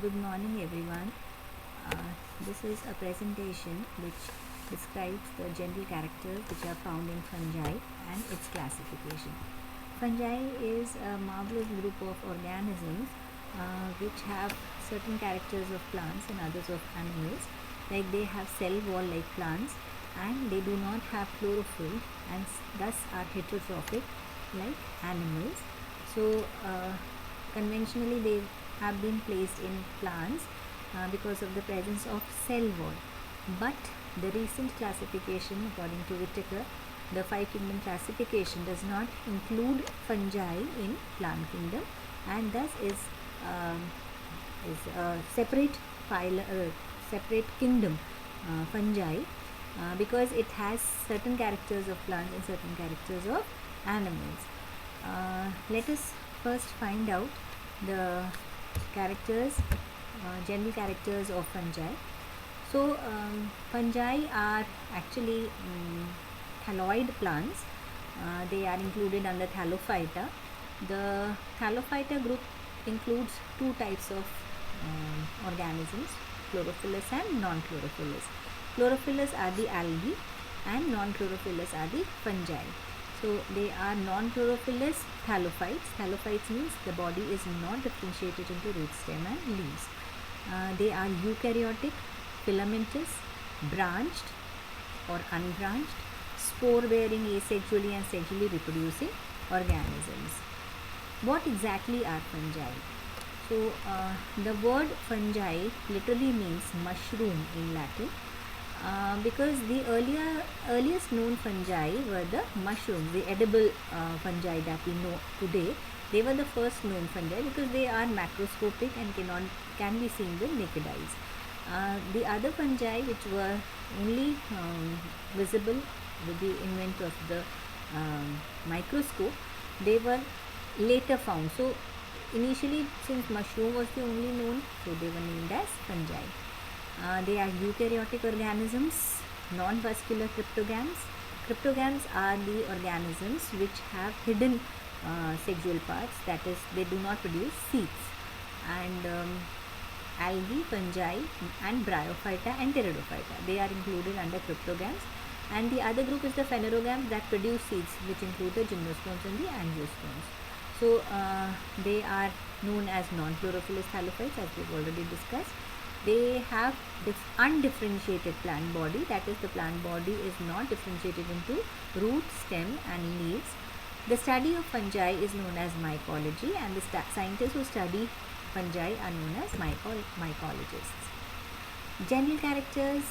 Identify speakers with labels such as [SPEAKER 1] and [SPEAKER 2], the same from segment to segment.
[SPEAKER 1] Good morning, everyone. This is a presentation which describes the general characters which are found in fungi and its classification. Fungi is a marvelous group of organisms which have certain characters of plants and others of animals. Like they have cell wall like plants, and they do not have chlorophyll and thus are heterotrophic like animals. So conventionally they have been placed in plants because of the presence of cell wall. But the recent classification according to Whitaker, the five kingdom classification, does not include fungi in plant kingdom, and thus is a separate separate kingdom, fungi, because it has certain characters of plants and certain characters of animals. Let us first find out the characters, general characters of fungi. So fungi are actually thalloid plants. They are included under Thallophyta. The Thallophyta group includes two types of organisms, chlorophyllous and non-chlorophyllous. Chlorophyllous are the algae and non-chlorophyllous are the fungi. So they are non-chlorophyllous thallophytes. Thallophytes means the body is not differentiated into root, stem and leaves. They are eukaryotic, filamentous, branched or unbranched, spore-bearing, asexually and sexually reproducing organisms. What exactly are fungi? So the word fungi literally means mushroom in Latin. Because the earliest known fungi were the mushrooms, the edible fungi that we know today. They were the first known fungi because they are macroscopic and can be seen with naked eyes. The other fungi which were only visible with the invent of the microscope, they were later found. So initially, since mushroom was the only known, so they were named as fungi. They are eukaryotic organisms, non-vascular cryptogams. Cryptogams are the organisms which have hidden sexual parts, that is, they do not produce seeds. And algae, fungi and bryophyta and pteridophyta, they are included under cryptogams. And the other group is the phanerogams that produce seeds, which include the gymnosperms and the angiosperms. So they are known as non-chlorophyllous thallophytes, as we've already discussed. They have undifferentiated plant body, that is, the plant body is not differentiated into root, stem and leaves. The study of fungi is known as mycology, and the scientists who study fungi are known as mycologists. General characters: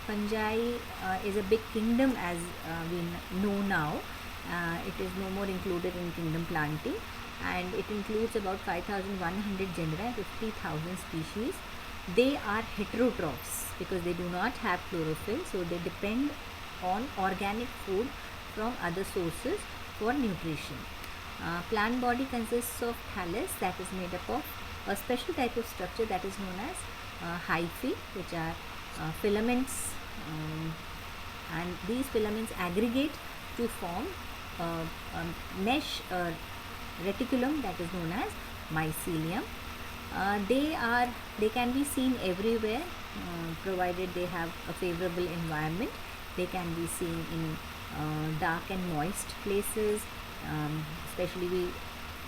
[SPEAKER 1] fungi is a big kingdom as we know now. It is no more included in kingdom planting, and it includes about 5,100 genera and 50,000 species. They are heterotrophs because they do not have chlorophyll, so they depend on organic food from other sources for nutrition. Plant body consists of thallus, that is made up of a special type of structure that is known as hyphae, which are filaments, and these filaments aggregate to form a mesh reticulum that is known as mycelium. They can be seen everywhere provided they have a favorable environment. They can be seen in dark and moist places. Especially we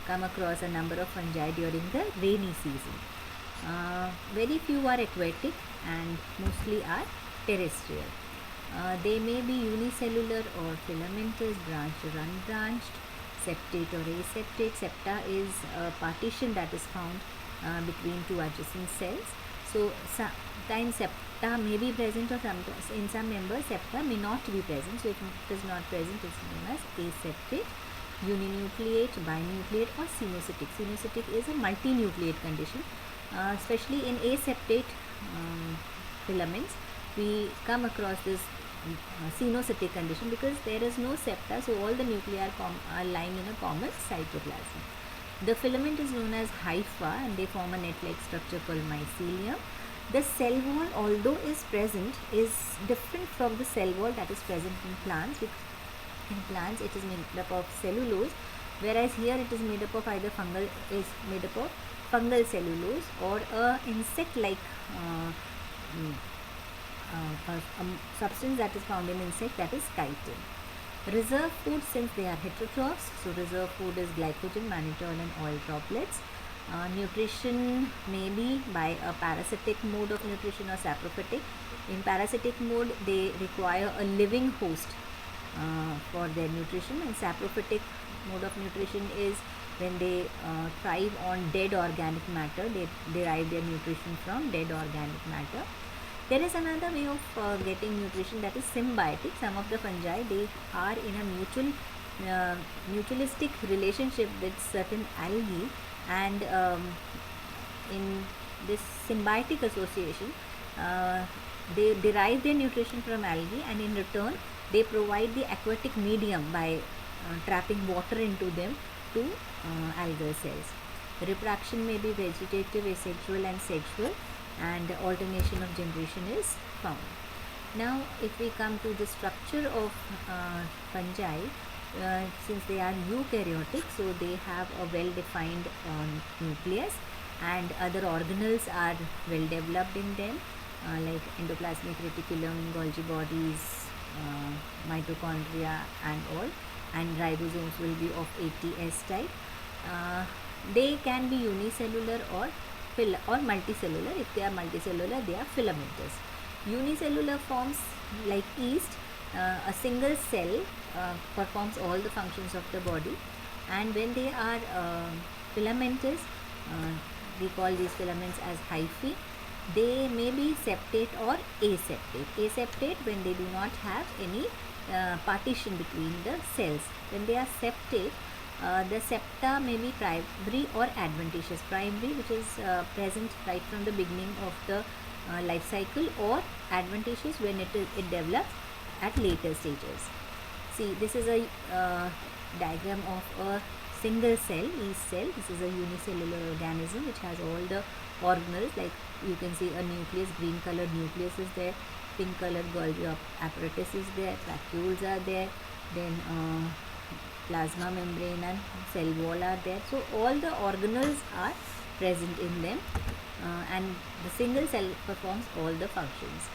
[SPEAKER 1] come across a number of fungi during the rainy season. Very few are aquatic and mostly are terrestrial. They may be unicellular or filamentous, branched or unbranched, septate or aseptate. Septa is a partition that is found between two adjacent cells. So sometimes septa may be present, or sometimes in some members septa may not be present. So if it is not present, it is known as aseptate, uninucleate, binucleate or cenocytic. Cenocytic is a multinucleate condition. Especially in aseptate filaments, we come across this cenocytic condition because there is no septa, so all the nuclei are lying in a common cytoplasm. The filament is known as hypha and they form a net-like structure called mycelium. The cell wall, although is present, is different from the cell wall that is present in plants. In plants it is made up of cellulose, whereas here it is made up of either fungal, is made up of fungal cellulose or a insect like substance that is found in insect, that is chitin. Reserve food, since they are heterotrophs, so reserve food is glycogen, mannitol and oil droplets. Nutrition may be by a parasitic mode of nutrition or saprophytic. In parasitic mode, they require a living host for their nutrition, and saprophytic mode of nutrition is when they thrive on dead organic matter. They derive their nutrition from dead organic matter. There is another way of getting nutrition, that is symbiotic. Some of the fungi, they are in a mutualistic relationship with certain algae, and in this symbiotic association, they derive their nutrition from algae, and in return they provide the aquatic medium by trapping water into them to algal cells. Reproduction may be vegetative, asexual and sexual, and alternation of generation is found. Now if we come to the structure of fungi, since they are eukaryotic, so they have a well defined nucleus, and other organelles are well developed in them, like endoplasmic reticulum, Golgi bodies, mitochondria and all, and ribosomes will be of ATS type. They can be unicellular or multicellular. If they are multicellular, they are filamentous. Unicellular forms like yeast, a single cell performs all the functions of the body, and when they are filamentous, we call these filaments as hyphae. They may be septate or aseptate. Aseptate when they do not have any partition between the cells. When they are septate, the septa may be primary or adventitious. Primary, which is present right from the beginning of the life cycle, or adventitious when it develops at later stages. See, this is a diagram of a single cell, yeast cell. This is a unicellular organism which has all the organelles, like you can see a nucleus, green colored nucleus is there, pink colored Golgi apparatus is there, vacuoles are there, then plasma membrane and cell wall are there. So all the organelles are present in them, and the single cell performs all the functions.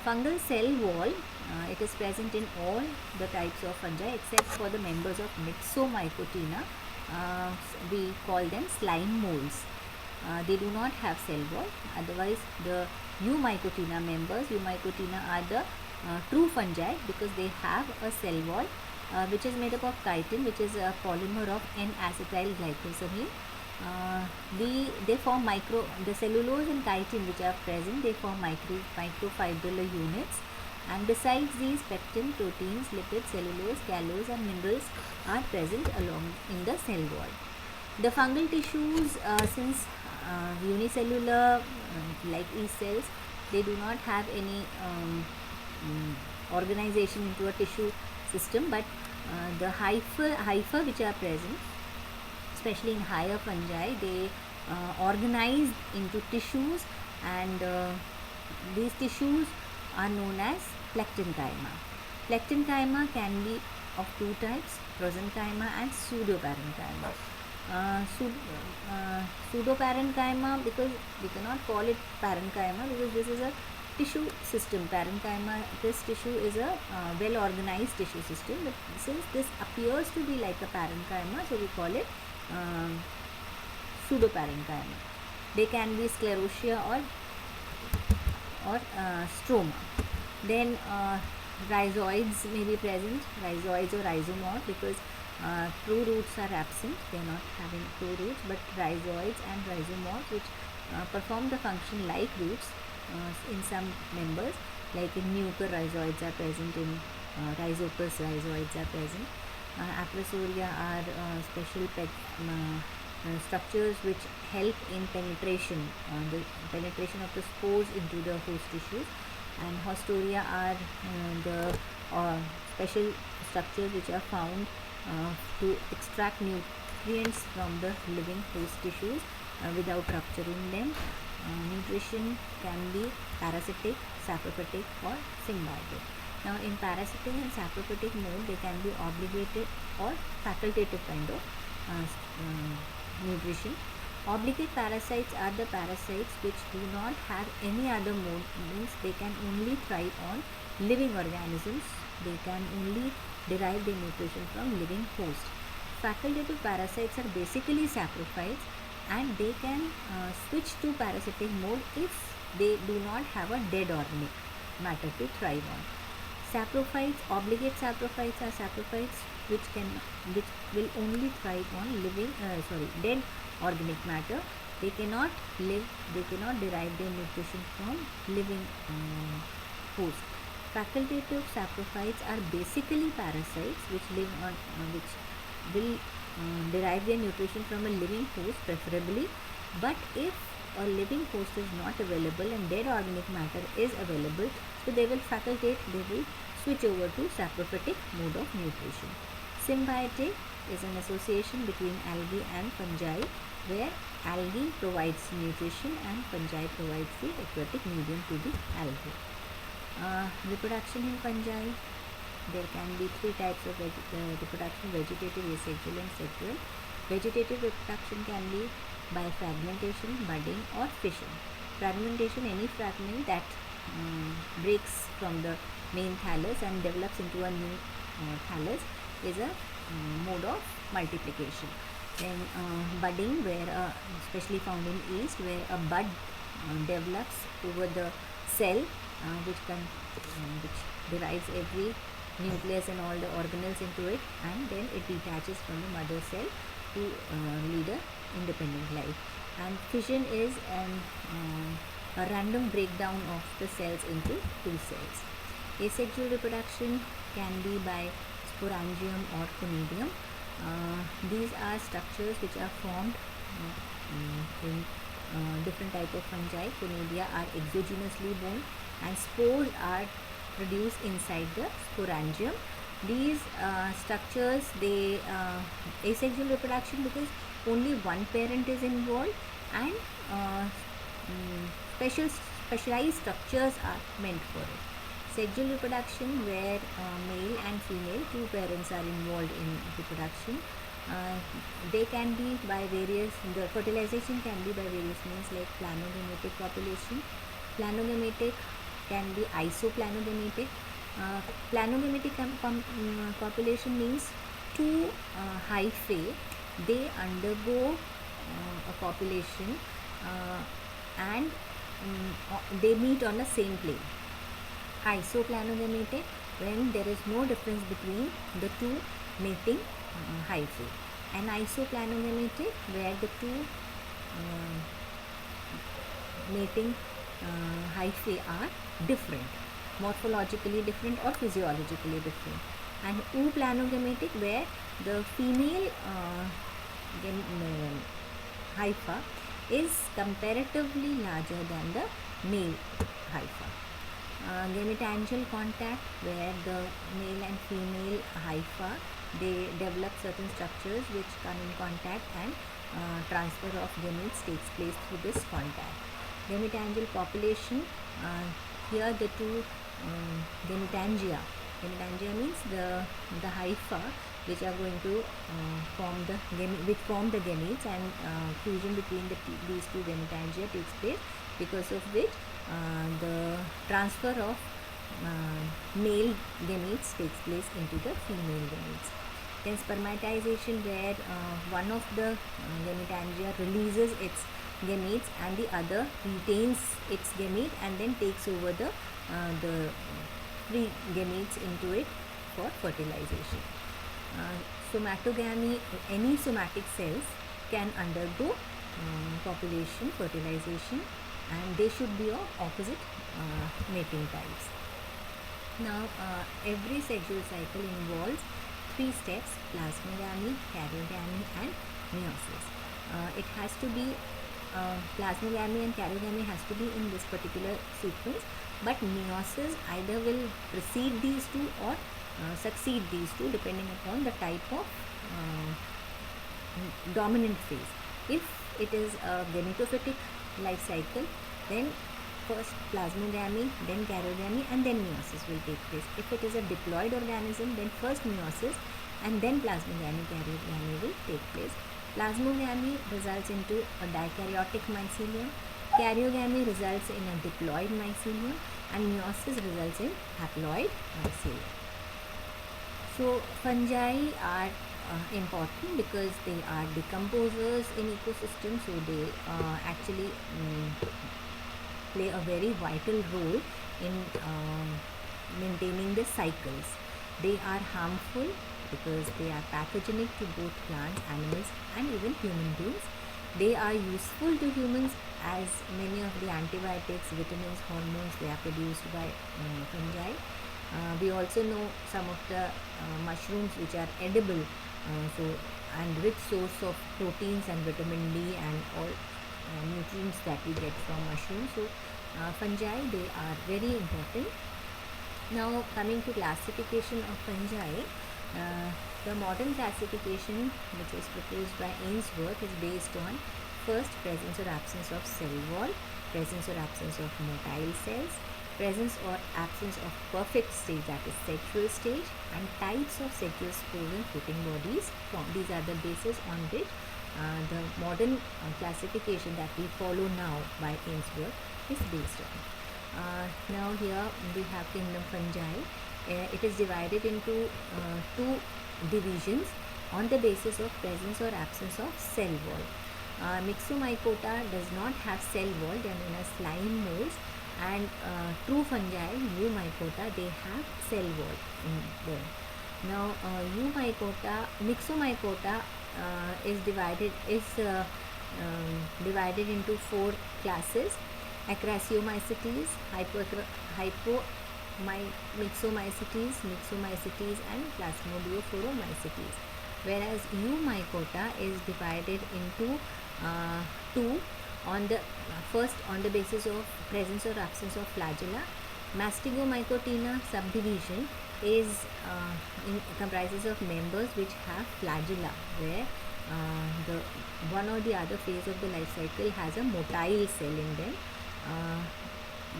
[SPEAKER 1] Fungal cell wall, it is present in all the types of fungi except for the members of Myxomycotina. We call them slime molds. They do not have cell wall. Otherwise, the Eumycotina members, Eumycotina are the true fungi, because they have a cell wall which is made up of chitin, which is a polymer of N-acetyl glycosamine. They form the cellulose and chitin which are present, they form microfibrillar units, and besides these, pectin, proteins, lipids, cellulose, callose and minerals are present along in the cell wall. The fungal tissues, since unicellular like yeast cells, they do not have any organization into a tissue system, but the hypha which are present, especially in higher fungi, they organize into tissues, and these tissues are known as plectenchyma. Plectenchyma can be of two types, prosenchyma and pseudoparenchyma. Pseudoparenchyma, because we cannot call it parenchyma because this is a tissue system. Parenchyma, this tissue is a well organized tissue system, but since this appears to be like a parenchyma, so we call it pseudoparenchyma. They can be sclerotia or stroma. Then rhizoids may be present, rhizoids or rhizomorph, because true roots are absent, they are not having true roots, but rhizoids and rhizomorphs which perform the function like roots in some members, like in Neuker rhizoids are present, in Rhizopus rhizoids are present. Aprosoria are special structures which help in penetration, the penetration of the spores into the host tissues, and Haustoria are the special structures which are found to extract nutrients from the living host tissues without rupturing them. Nutrition can be parasitic, saprophytic or symbiotic. Now in parasitic and saprophytic mode, they can be obligated or facultative kind of nutrition. Obligate parasites are the parasites which do not have any other mode, means they can only thrive on living organisms, they can only derive their nutrition from living hosts. Facultative parasites are basically saprophytes, and they can switch to parasitic mode if they do not have a dead organic matter to thrive on. Saprophytes, obligate saprophytes are saprophytes which will only thrive on dead organic matter. They cannot derive their nutrition from living host. Facultative saprophytes are basically parasites which live on which will derive their nutrition from a living host preferably, but if a living host is not available and dead organic matter is available, so they will switch over to saprophytic mode of nutrition. Symbiotic is an association between algae and fungi, where algae provides nutrition and fungi provides the aquatic medium to the algae. Reproduction in fungi, there can be three types of reproduction: vegetative, asexual and sexual. Vegetative reproduction can be by fragmentation, budding or fission. Fragmentation, any fragment that breaks from the main thallus and develops into a new thallus, is a mode of multiplication. Then budding, where especially found in yeast, where a bud develops over the cell which derives every nucleus and all the organelles into it, and then it detaches from the mother cell to lead a independent life. And fission is a random breakdown of the cells into two cells. Asexual reproduction can be by sporangium or conidium. These are structures which are formed in different type of fungi. Conidia are exogenously born and spores are produced inside the sporangium. These structures, they asexual reproduction because only one parent is involved, and specialized structures are meant for it. Sexual reproduction, where male and female, two parents are involved in reproduction. They can be by the fertilization can be by various means, like planogametic copulation. Planogametic can be isoplanogametic. Planogametic copulation means two hyphae, they undergo a copulation and they meet on the same plane. Isoplanogametic, when there is no difference between the two mating hyphae. And isoplanogametic, where the two mating hyphae are different, morphologically different or physiologically different. And euplanogametic, where the female hypha is comparatively larger than the male hypha. Gametangial contact, where the male and female hypha, they develop certain structures which come in contact, and transfer of gametes takes place through this contact. Gametangial population, here the two gametangia means the hypha which are going to form the gametes, and fusion between these two gametangia takes place, because of which the transfer of male gametes takes place into the female gametes. Then spermatization, where one of the gametangia releases its gametes and the other retains its gamete and then takes over the free gametes into it for fertilization. Somatogamy, any somatic cells can undergo copulation, fertilization, and they should be of opposite mating types. Now, every sexual cycle involves three steps: plasmogamy, karyogamy and meiosis. It has to be plasmogamy and karyogamy has to be in this particular sequence, but meiosis either will precede these two or succeed these two, depending upon the type of dominant phase. If it is a gametophytic life cycle, then first plasmogamy, then karyogamy, and then meiosis will take place. If it is a diploid organism, then first meiosis and then plasmogamy, karyogamy will take place. Plasmogamy results into a dikaryotic mycelium. Karyogamy results in a diploid mycelium, and meiosis results in haploid mycelium. So fungi are important because they are decomposers in ecosystems, so they actually play a very vital role in maintaining the cycles. They are harmful because they are pathogenic to both plants, animals and even human beings. They are useful to humans as many of the antibiotics, vitamins, hormones, they are produced by fungi. We also know some of the mushrooms which are edible, and rich source of proteins and vitamin D and all nutrients that we get from mushrooms. So fungi, they are very important. Now coming to classification of fungi, the modern classification which is proposed by Ainsworth is based on first, presence or absence of cell wall, presence or absence of motile cells, presence or absence of perfect stage, that is sexual stage, and types of sexual spores and fruiting bodies. These are the basis on which the modern classification that we follow now by Ainsworth is based on. Now here we have kingdom fungi. It is divided into two divisions on the basis of presence or absence of cell wall. Myxomycota does not have cell wall, they are known as slime molds, and true fungi, Eumycota, they have cell wall in them. Now Myxomycota is divided into four classes: Acrasiomycetes, Myxomycetes, Myxomycetes, and Plasmodiophoromycetes. Whereas Eumycota is divided into two. First, on the basis of presence or absence of flagella. Mastigomycotina subdivision is comprises of members which have flagella, where the one or the other phase of the life cycle has a motile cell in them,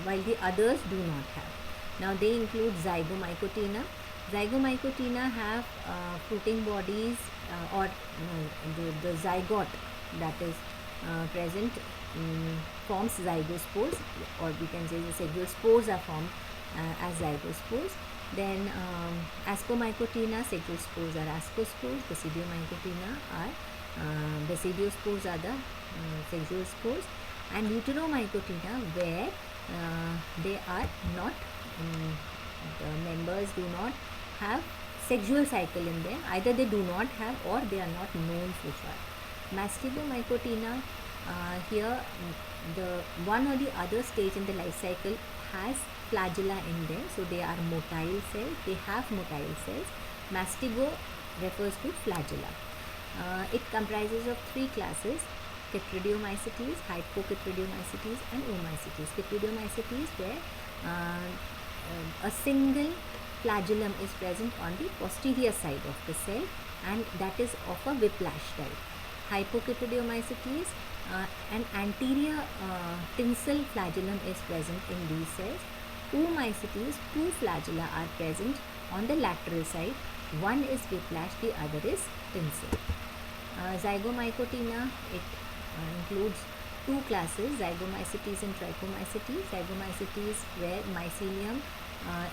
[SPEAKER 1] while the others do not have. Now they include Zygomycotina. Zygomycotina have fruiting bodies, or the zygote that is present forms zygospores, or we can say the sexual spores are formed as zygospores. Then Ascomycotina, sexual spores are ascospores. Basidiomycotina are basidiospores are the sexual spores. And Deuteromycotina, where they are not, the members do not have sexual cycle in them. Either they do not have, or they are not known so far. Mastigomycotina, here the one or the other stage in the life cycle has flagella in them, so they are motile cells. They have motile cells. Mastigo refers to flagella. It comprises of three classes: Chytridiomycetes, Hypochytridiomycetes, and Omycetes. Chytridiomycetes, where a single flagellum is present on the posterior side of the cell, and that is of a whiplash type. Hypochytridiomycetes, an anterior tinsel flagellum is present in these cells. Omycetes, two flagella are present on the lateral side. One is whiplash, the other is tinsel. Zygomycotina, it includes two classes: Zygomycetes and Trichomycetes. Zygomycetes, where mycelium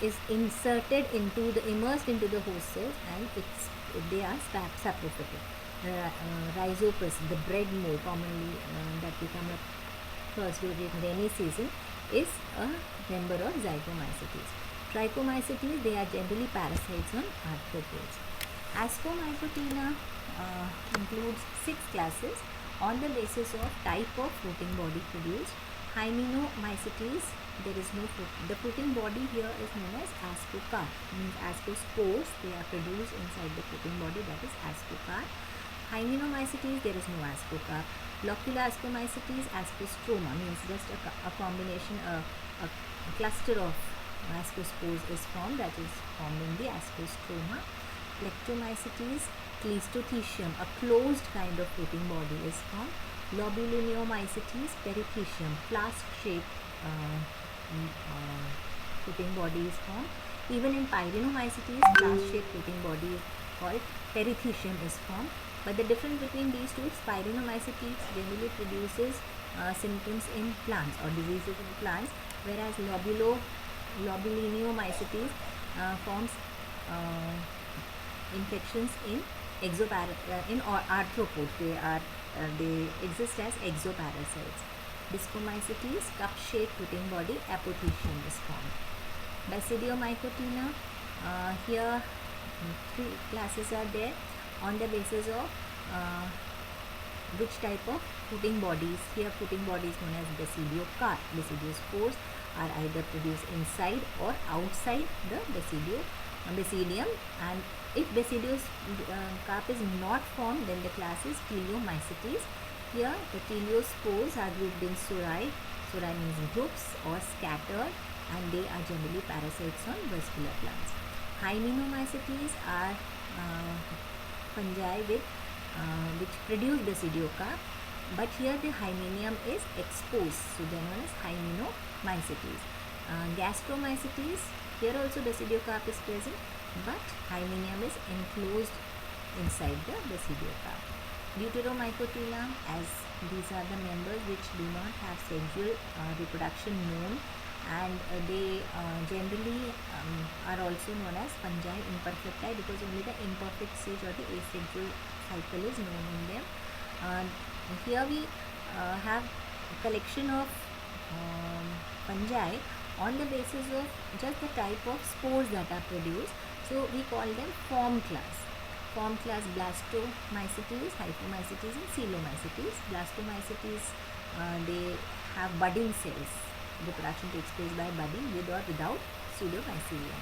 [SPEAKER 1] is immersed into the host cells, and they are saprophytic. Rhizopus, the bread mold commonly that we come across during rainy season, is a member of Zygomycetes. Trichomycetes, they are generally parasites on arthropods. Ascomycotina includes 6 classes on the basis of type of fruiting body produced. Hymenomycetes, there is no fruit. The fruiting body here is known as ascocarp, means ascospores, they are produced inside the fruiting body, that is ascocarp. Hymenomycetes, there is no ascocarp. Loculoascomycetes, ascostroma, means just a combination, a cluster of ascospores is formed, that is formed in the ascostroma. Plectomycetes, Cleistothecium, a closed kind of fruiting body is formed. Lobulineomycetes, Perithecium, flask-shaped fruiting body is formed. Even in Pyrenomycetes, flask-shaped fruiting body called Perithecium is formed. But the difference between these two, Spirinomycetes generally produces symptoms in plants or diseases in plants, whereas Lobulinomycetes forms infections in arthropods. They exist as exoparasites. Discomycetes, cup-shaped fruiting body, apothecium is formed. Basidiomycotina, here three classes are there on the basis of which type of fruiting bodies. Here fruiting bodies known as basidiocarp. Basidiospores are either produced inside or outside the basidium, and if basidiocarp is not formed, then the class is Teleomycetes. Here the teleospores are grouped in surae. Surae means groups or scattered, and they are generally parasites on vascular plants. Hymenomycetes are fungi which produce basidiocarp, but here the hymenium is exposed, so they are known as Hymenomycetes. Gastromycetes, here also basidiocarp is present, but hymenium is enclosed inside the basidiocarp. Deuteromycotila, as these are the members which do not have sexual reproduction known, and they generally are also known as fungi imperfecti, because only the imperfect stage or the asexual cycle is known in them. Here we have a collection of fungi on the basis of just the type of spores that are produced, so we call them form class. Form class: Blastomycetes, Hyphomycetes and Coelomycetes. Blastomycetes, they have budding cells. Reproduction takes place by budding with or without pseudomycelium.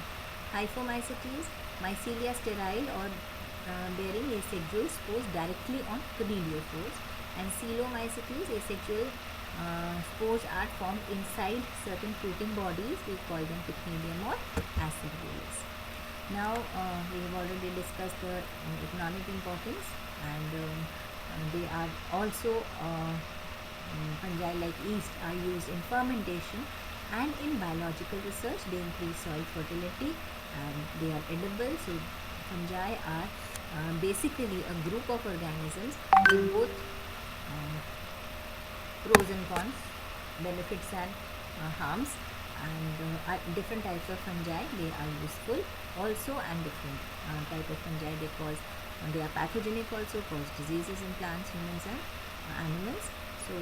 [SPEAKER 1] Hyphomycetes, mycelia sterile or bearing asexual spores directly on cameliophores, and Coelomycetes, asexual spores are formed inside certain fruiting bodies. We call them pycnilium or acerboles. Now we have already discussed the economic importance, and they are also fungi like yeast are used in fermentation, and in biological research they increase soil fertility and they are edible. So fungi are basically a group of organisms with both pros and cons, benefits and harms, and different types of fungi, they are useful also, and different type of fungi they are pathogenic also, cause diseases in plants, humans and animals. So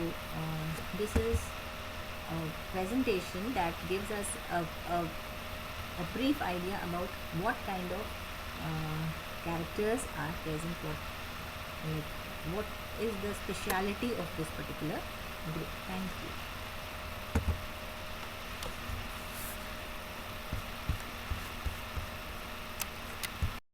[SPEAKER 1] this is a presentation that gives us a brief idea about what kind of characters are present, what is the speciality of this particular group. Thank you.